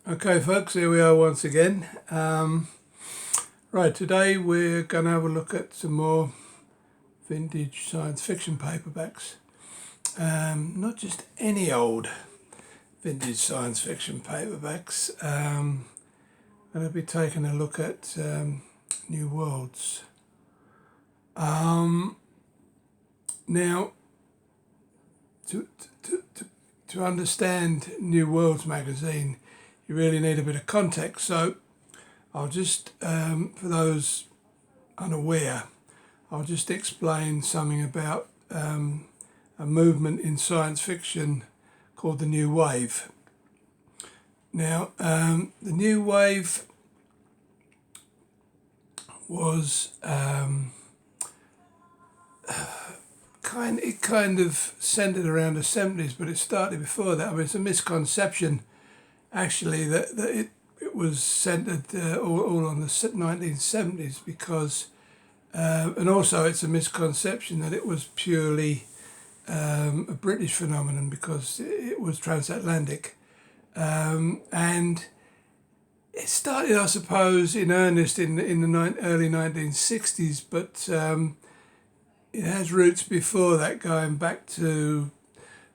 Okay folks, here we are once again. Right, today we're going to have a look at some more vintage science fiction paperbacks. Not just any old vintage science fiction paperbacks. I'm going to be taking a look at New Worlds. Now, to understand New Worlds magazine, you really need a bit of context. So I'll just, for those unaware, I'll just explain something about a movement in science fiction called the New Wave. Now, the New Wave was kind of centered around the 70s, but it started before that. I mean, it's a misconception actually that it was centered all on the 1970s because and also it's a misconception that it was purely a British phenomenon because it was transatlantic, and it started, I suppose, in earnest in the early 1960s, but it has roots before that, going back to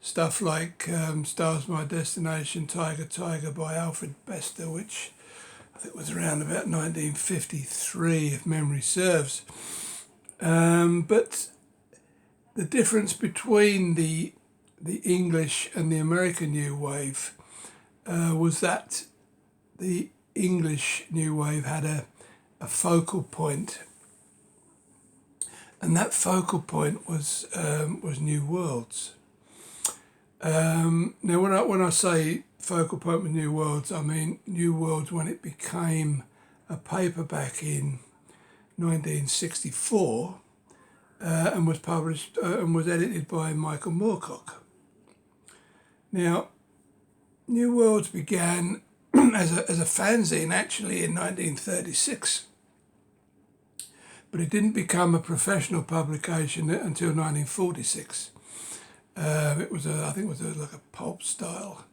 stuff like Stars My Destination, Tiger Tiger by Alfred Bester, which I think was around about 1953, if memory serves. But the difference between the English and the American New Wave was that the English New Wave had a focal point, and that focal point was New Worlds. Now, when I say focal point with New Worlds, I mean New Worlds when it became a paperback in 1964 and was published and was edited by Michael Moorcock. Now, New Worlds began as a fanzine actually in 1936, but it didn't become a professional publication until 1946. It was I think it was like a pulp style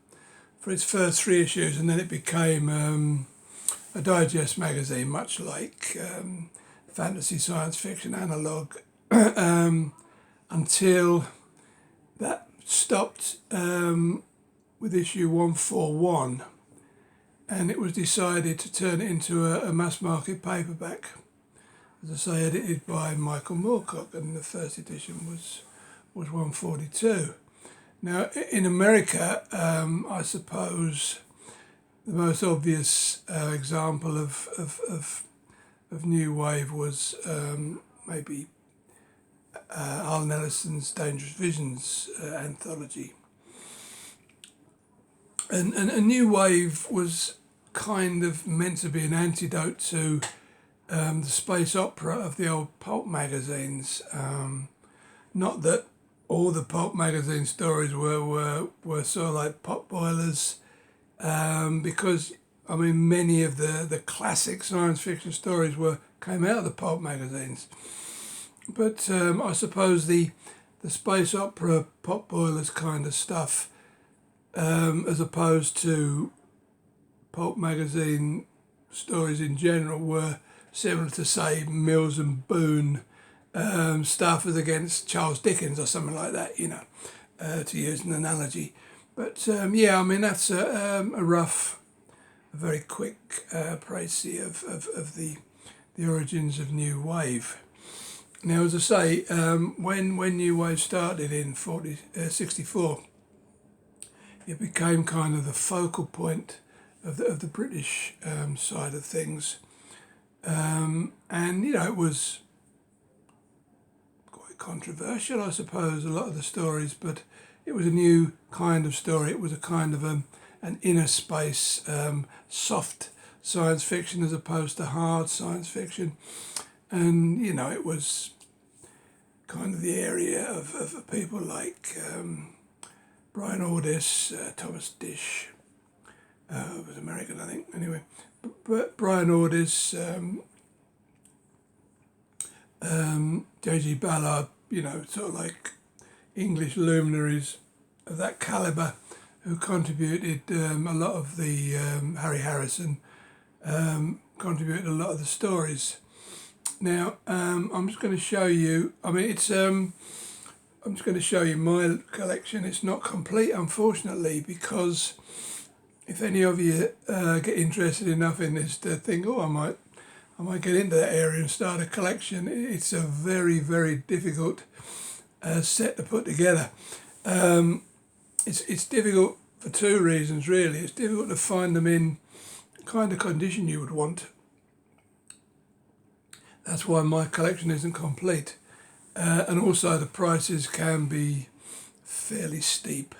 for its first 3 issues, and then it became a digest magazine, much like Fantasy Science Fiction Analog, until that stopped with issue 141, and it was decided to turn it into a mass market paperback, as I say, edited by Michael Moorcock, and the first edition was 142. Now, in America, I suppose the most obvious example of New Wave was maybe Harlan Ellison's Dangerous Visions anthology. And New Wave was kind of meant to be an antidote to the space opera of the old pulp magazines. Not that all the pulp magazine stories were sort of like pot boilers, because I mean many of the classic science fiction stories came out of the pulp magazines. But I suppose the space opera pot boilers kind of stuff, as opposed to pulp magazine stories in general, were similar to, say, Mills and Boon stuff as against Charles Dickens or something like that, to use an analogy. But yeah, I mean, that's a very quick précis of the origins of New Wave. Now, as I say, when New Wave started in 64, it became kind of the focal point of the British side of things, and it was quite controversial, I suppose, a lot of the stories, but it was a new kind of story. It was a kind of an inner space, soft science fiction as opposed to hard science fiction, and it was kind of the area of people like Brian Aldiss, Thomas Disch, was American, I think. Anyway, but Brian Aldiss, J.G. Ballard, sort of like English luminaries of that calibre, who contributed a lot of the Harry Harrison contributed a lot of the stories. Now I'm just going to show you. I mean, it's I'm just going to show you my collection. It's not complete, unfortunately, because if any of you get interested enough in this to think, oh, I might get into that area and start a collection, it's a very, very difficult set to put together. It's difficult for two reasons, really. It's difficult to find them in the kind of condition you would want. That's why my collection isn't complete. And also the prices can be fairly steep.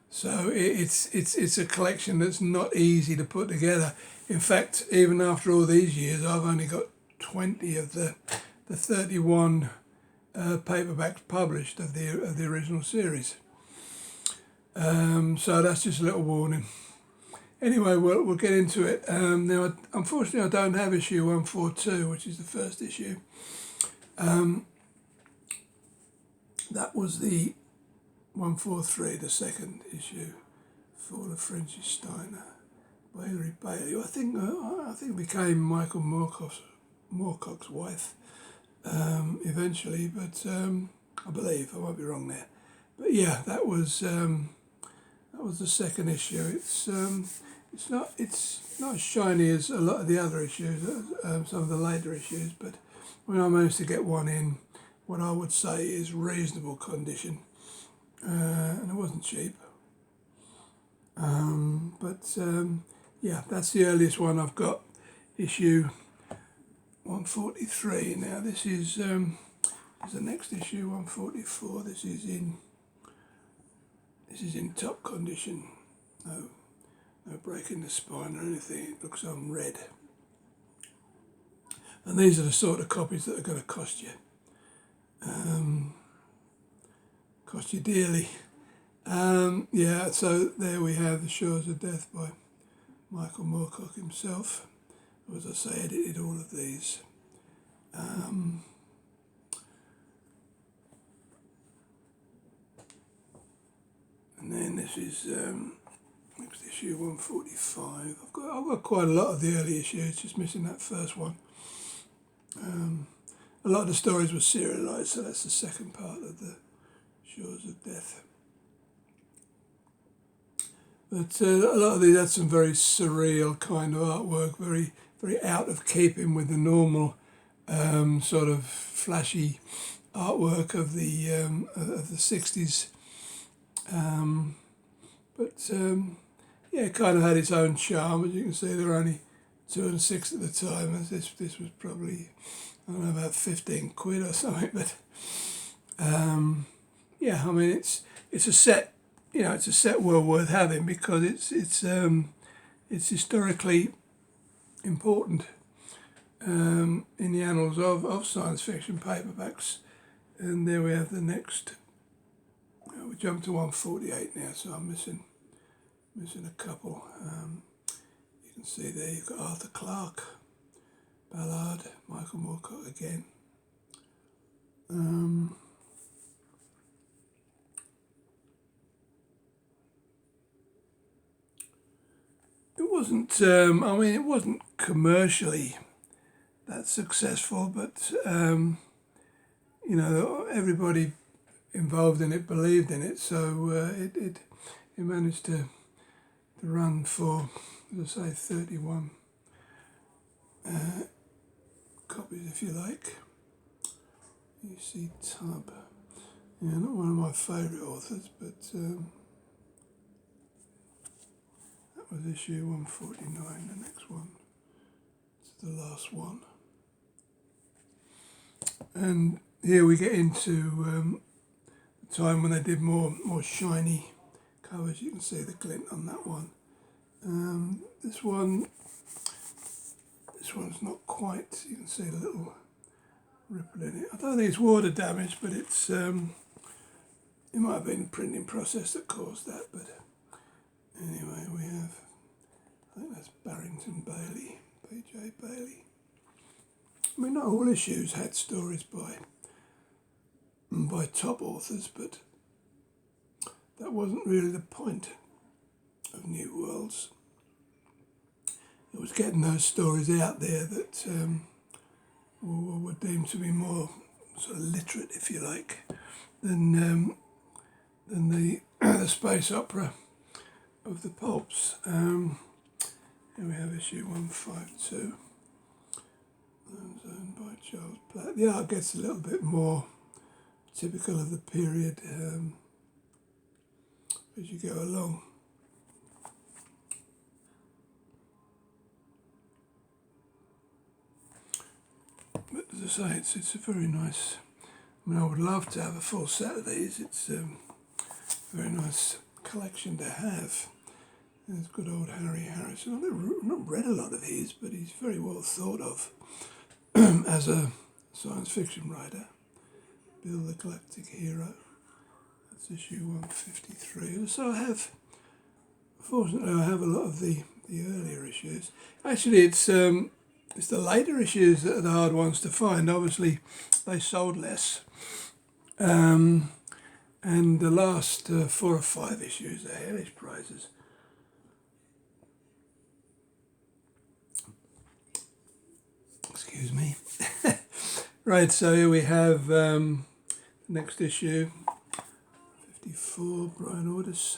So it's a collection that's not easy to put together. In fact, even after all these years, I've only got 20 of the 31 paperbacks published of the original series. So that's just a little warning. Anyway, we'll get into it. Now, unfortunately, I don't have issue 142, which is the first issue. That was the 143, the second issue, Fall of Frenchy Steiner, Bailey. I think became Michael Moorcock's wife eventually, but I believe I might be wrong there. But yeah, that was the second issue. It's not as shiny as a lot of the other issues, some of the later issues, but when I managed to get one in what I would say is reasonable condition, and it wasn't cheap. Yeah, that's the earliest one I've got, issue 143. Now this is the next issue, 144. This is in top condition. No break in the spine or anything. It looks unread. And these are the sort of copies that are going to cost you. Cost you dearly. Yeah, so there we have The Shores of Death by Michael Moorcock himself, who, as I say, edited all of these. And then this is next issue 145. I've got quite a lot of the early issues, just missing that first one. A lot of the stories were serialised, so that's the second part of The Shores of Death. But a lot of these had some very surreal kind of artwork, very, very out of keeping with the normal sort of flashy artwork of the 60s. Yeah, it kind of had its own charm. As you can see, there were only 2 and 6 at the time. As this was probably, I don't know, about 15 quid or something. But yeah, I mean, it's a set. You know, it's a set well worth having because it's historically important in the annals of science fiction paperbacks. And there we have the next. We jump to 148 now, so I'm missing a couple. You can see there you've got Arthur Clarke, Ballard, Michael Moorcock again. It wasn't. I mean, it wasn't commercially that successful, but you know, everybody involved in it believed in it, so it managed to run for, as I say, 31 copies, if you like. U.C. Tubb, yeah, not one of my favourite authors, but that was issue 149. The next one, it's the last one, and here we get into time when they did more shiny covers. You can see the glint on that one. This one's not quite. You can see a little ripple in it. I don't think it's water damage, but it's it might have been the printing process that caused that. But anyway, we have, I think that's Barrington Bailey, B.J. Bailey. I mean, not all issues had stories by top authors, but that wasn't really the point. New Worlds. It was getting those stories out there that were deemed to be more sort of literate, if you like, than the, the space opera of the pulps. Here we have issue 152. Owned by Charles Platt. The art gets a little bit more typical of the period as you go along. But as I say, it's a very nice. I mean, I would love to have a full set of these. It's a very nice collection to have. There's good old Harry Harrison. I've not read a lot of his, but he's very well thought of as a science fiction writer. Bill the Galactic Hero. That's issue 153. So I have, fortunately, I have a lot of the earlier issues. Actually, it's the later issues that are the hard ones to find. Obviously, they sold less. And the last 4 or 5 issues are hellish prizes. Excuse me. Right, so here we have the next issue, 54, Brian Ordus.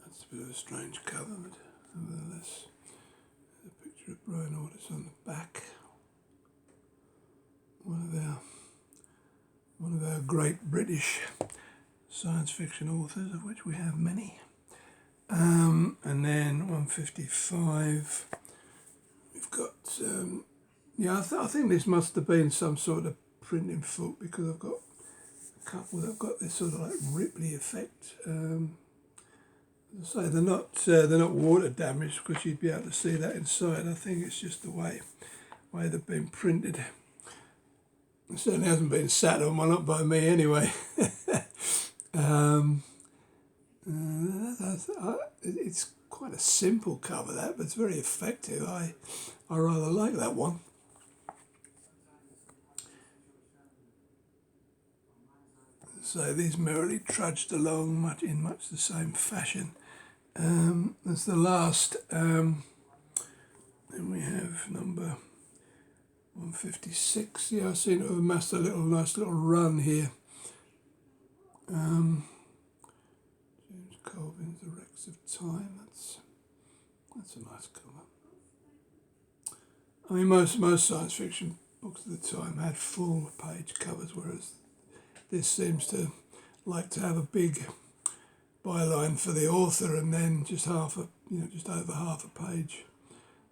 That's a bit of a strange cover, but nevertheless, there's a picture of Brian Ordus on the back. One of our great British science fiction authors, of which we have many. And then 155, we've got, I think this must have been some sort of printing fault, because I've got a couple that have got this sort of like Ripley effect. As I say, they're not water damaged, because you'd be able to see that inside. I think it's just the way they've been printed. It certainly hasn't been sat on, well, not by me anyway. It's quite a simple cover, that, but it's very effective. I rather like that one. So these merrily trudged along in much the same fashion. As the last, then we have number 156. Yeah, I seem to have amassed a nice little run here. James Colvin's The Wrecks of Time. That's a nice cover. I mean, most science fiction books at the time had full page covers, whereas this seems to like to have a big byline for the author and then just over half a page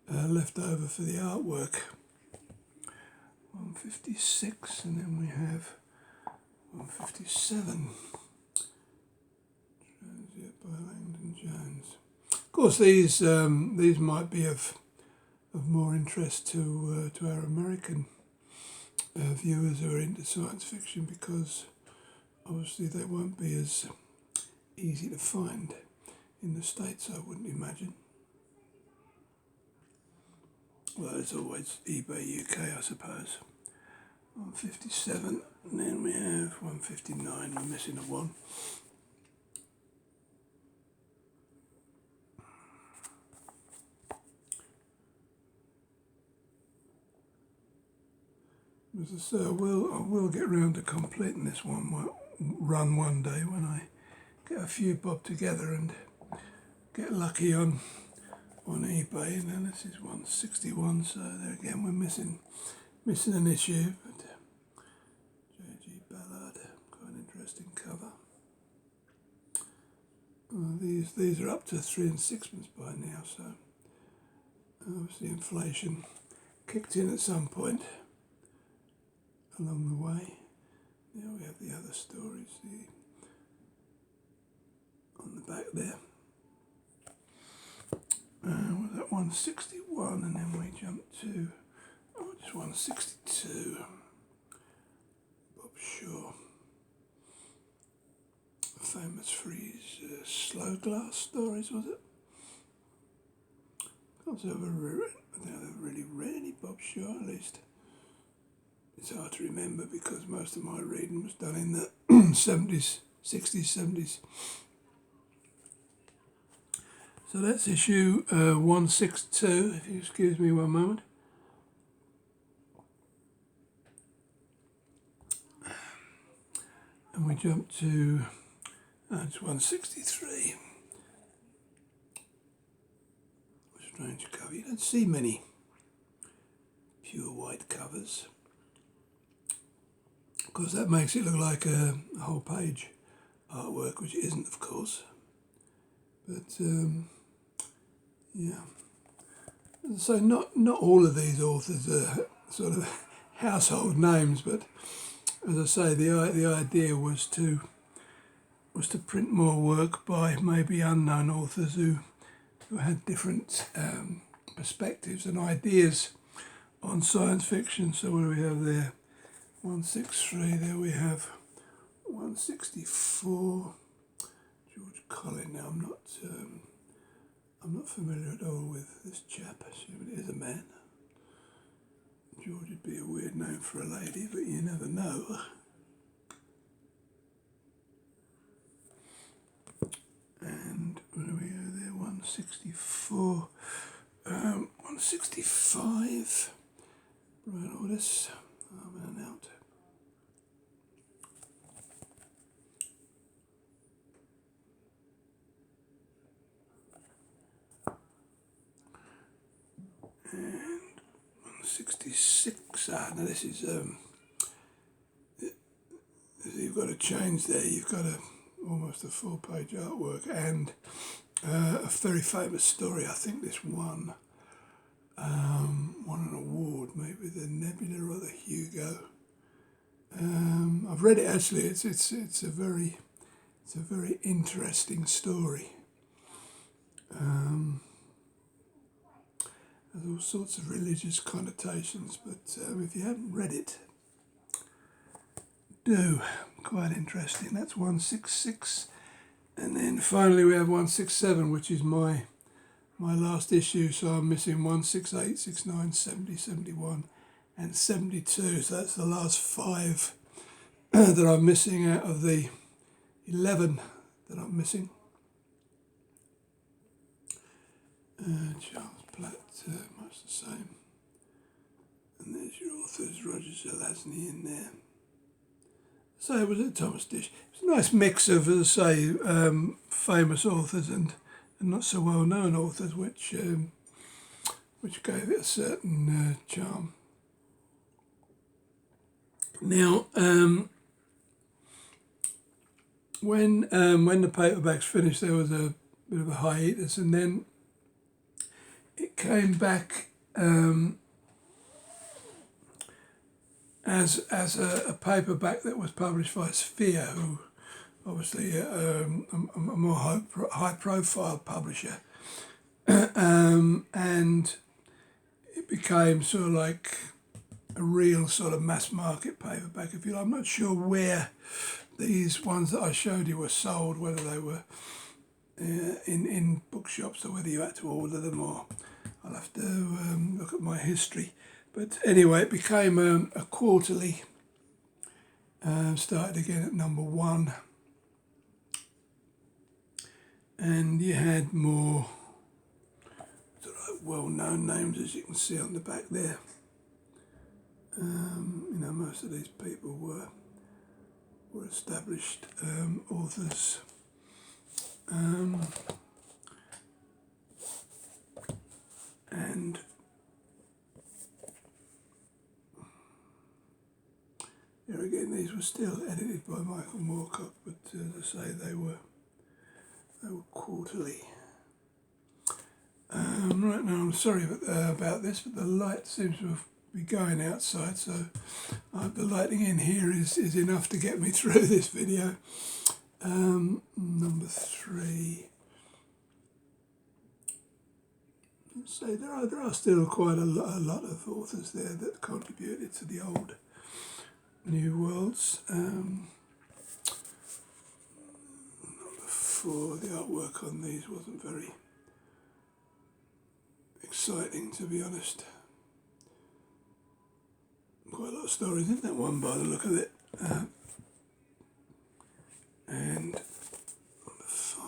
left over for the artwork. 156, and then we have 157. By Langdon Jones. Of course, these might be of more interest to our American viewers who are into science fiction, because obviously they won't be as easy to find in the States, I wouldn't imagine. Well, it's always eBay UK, I suppose. 157, and then we have 159. We're missing a 1. As I say, I will get round to completing this run one day when I get a few bob together and get lucky on eBay. And then this is 161, so there again we're missing an issue. But J.G. Ballard, quite an interesting cover. These are up to 3 and 6pence by now, so obviously inflation kicked in at some point along the way. Now we have the other stories on the back there. Was that 161, and then we jump to just 162. Bob Shaw, famous for his slow glass stories, was it? I don't think I've ever really read any Bob Shaw, at least. it's hard to remember because most of my reading was done in the 70s, 60s, 70s. So that's issue 162, if you excuse me one moment. And we jump to, it's 163. Strange cover. You don't see many pure white covers. Of course, that makes it look like a whole page artwork, which it isn't, of course. But, yeah. So not all of these authors are sort of household names, but as I say, the idea was to print more work by maybe unknown authors who had different perspectives and ideas on science fiction. So what do we have there? 163. There we have 164. George Collin. Now I'm not familiar at all with this chap. I assume it is a man. George would be a weird name for a lady, but you never know. And where do we go there? 164. 165. Brian Ordis. I'm in and out. And 166. Now this is you've got a change there. You've got almost a full-page artwork and a very famous story. I think this won an award, maybe the Nebula or the Hugo. I've read it actually. It's a very interesting story. There's all sorts of religious connotations, but if you haven't read it, do. Quite interesting. That's 166, and then finally we have 167, which is my last issue. So I'm missing 168, 69, 70, 71, and 72. So that's the last 5 that I'm missing out of the 11 that I'm missing. Charles Platt, much the same. And there's your authors, Roger Zelazny in there. So it was Thomas Dish. It's a nice mix of, as I say, famous authors and not so well known authors, which gave it a certain charm. Now, when the paperbacks finished, there was a bit of a hiatus, and then it came back as a paperback that was published by Sphere, who obviously a more high-profile publisher, and it became sort of like a real sort of mass-market paperback, if you like. I'm not sure where these ones that I showed you were sold, whether they were in bookshops or whether you had to order them, or I'll have to look at my history. But anyway, it became a quarterly, started again at number 1. And you had more sort of well-known names, as you can see on the back there. Most of these people were established authors. And here again, these were still edited by Michael Moorcock, but as I say, they were quarterly. Right now, I'm sorry about this, but the light seems to be going outside, so I hope the lighting in here is enough to get me through this video. Number 3. So there are still quite a lot of authors there that contributed to the old New Worlds. Number 4, the artwork on these wasn't very exciting, to be honest. quite a lot of stories in that one by the look of it. And number 5.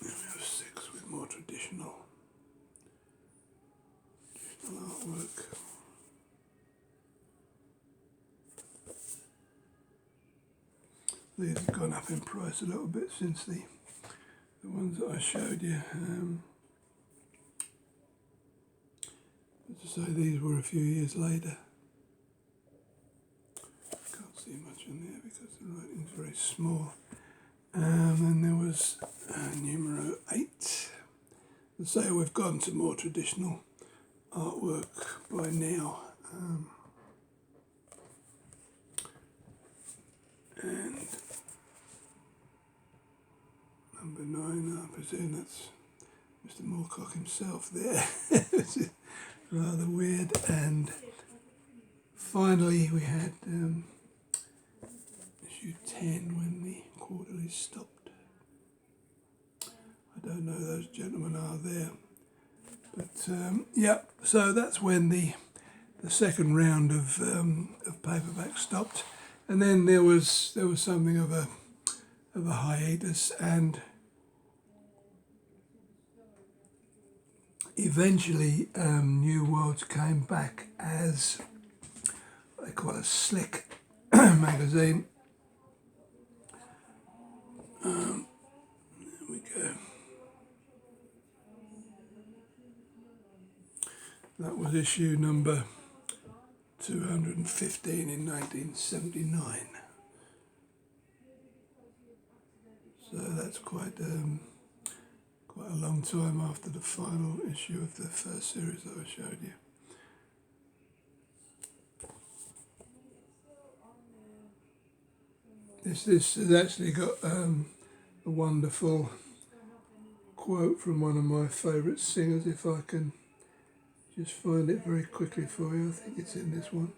Then we have 6 with more traditional artwork. These have gone up in price a little bit since the ones that I showed you. As I say, these were a few years later. Can't see much in there because the writing's very small. Then there was numero 8. Let's say we've gone to more traditional artwork by now. And number 9, I presume that's Mr. Moorcock himself there. Which is rather weird. And finally we had issue 10 when the quarterly stopped. I don't know those gentlemen are there. But yeah, so that's when the second round of paperback stopped. And then there was something of a hiatus, and eventually New Worlds came back as what they call a slick magazine. There we go. That was issue number 215 in 1979. So that's quite a long time after the final issue of the first series that I showed you. This has actually got a wonderful quote from one of my favourite singers, if I can just find it very quickly for you. I think it's in this one.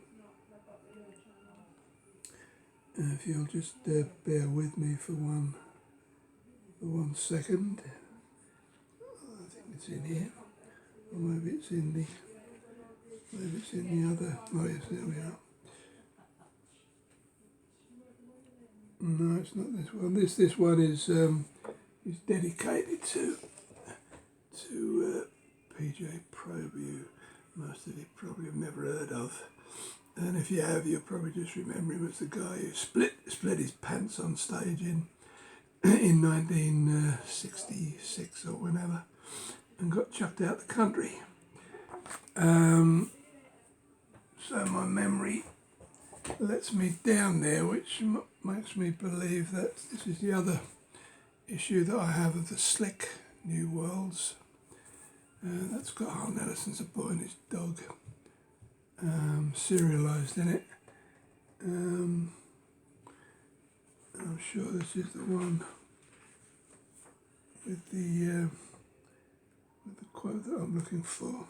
If you'll just bear with me for one second. I think it's in here, or maybe it's in the other. Oh yes, there we are. No, it's not this one. This one is dedicated to PJ Probu. Most of you probably have never heard of, and if you have, you'll probably just remember him as the guy who split his pants on stage in 1966 or whenever, and got chucked out the country. So my memory lets me down there, which makes me believe that this is the other issue that I have of the Slick New Worlds. That's got Harlan Ellison's A Boy and His Dog serialised in it. And I'm sure this is the one with the quote that I'm looking for.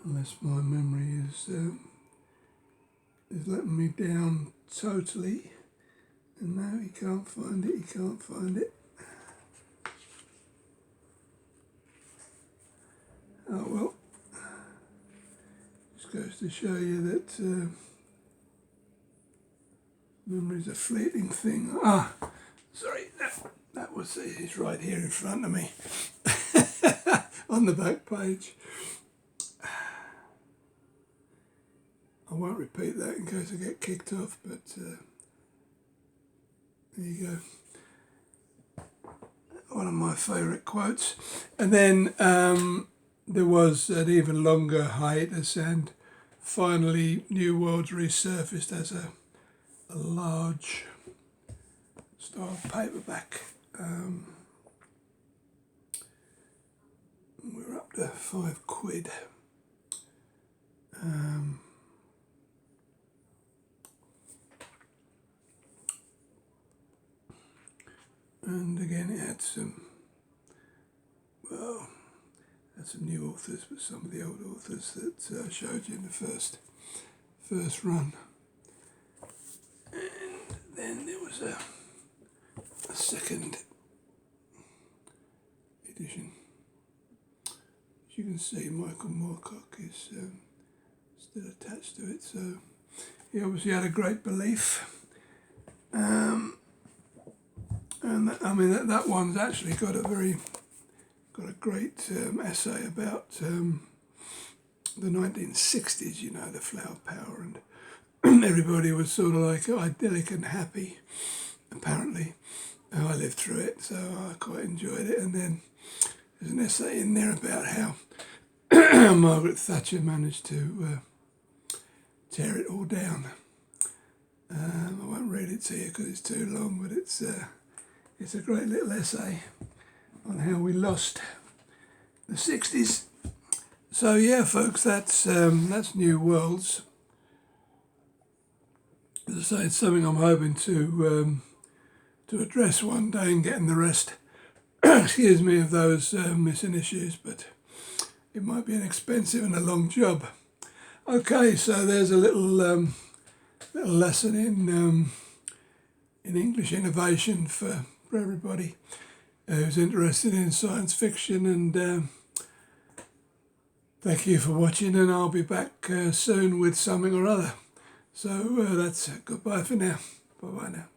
Unless my memory is letting me down totally. And now he can't find it, Oh well, just goes to show you that memory's a fleeting thing. Sorry, that was it's right here in front of me on the back page. I won't repeat that in case I get kicked off, but there you go. One of my favourite quotes. And then there was an even longer hiatus, and finally New Worlds resurfaced as a large style paperback. We're up to £5. And again, it had some new authors, but some of the old authors that I showed you in the first run. And then there was a second edition. As you can see, Michael Moorcock is still attached to it, so he obviously had a great belief. And that one's actually got a great essay about the 1960s, you know, the flower power, and everybody was sort of like idyllic and happy, apparently. I lived through it, so I quite enjoyed it. And then there's an essay in there about how Margaret Thatcher managed to tear it all down. I won't read it to you because it's too long, but it's a great little essay on how we lost the 60s. So yeah, folks, that's New Worlds. As I say, it's something I'm hoping to address one day and getting the rest, excuse me, of those missing issues, but it might be an expensive and a long job. Okay, so there's a little lesson in English innovation for everybody who's interested in science fiction, and thank you for watching, and I'll be back soon with something or other. So that's goodbye for now. Bye-bye now.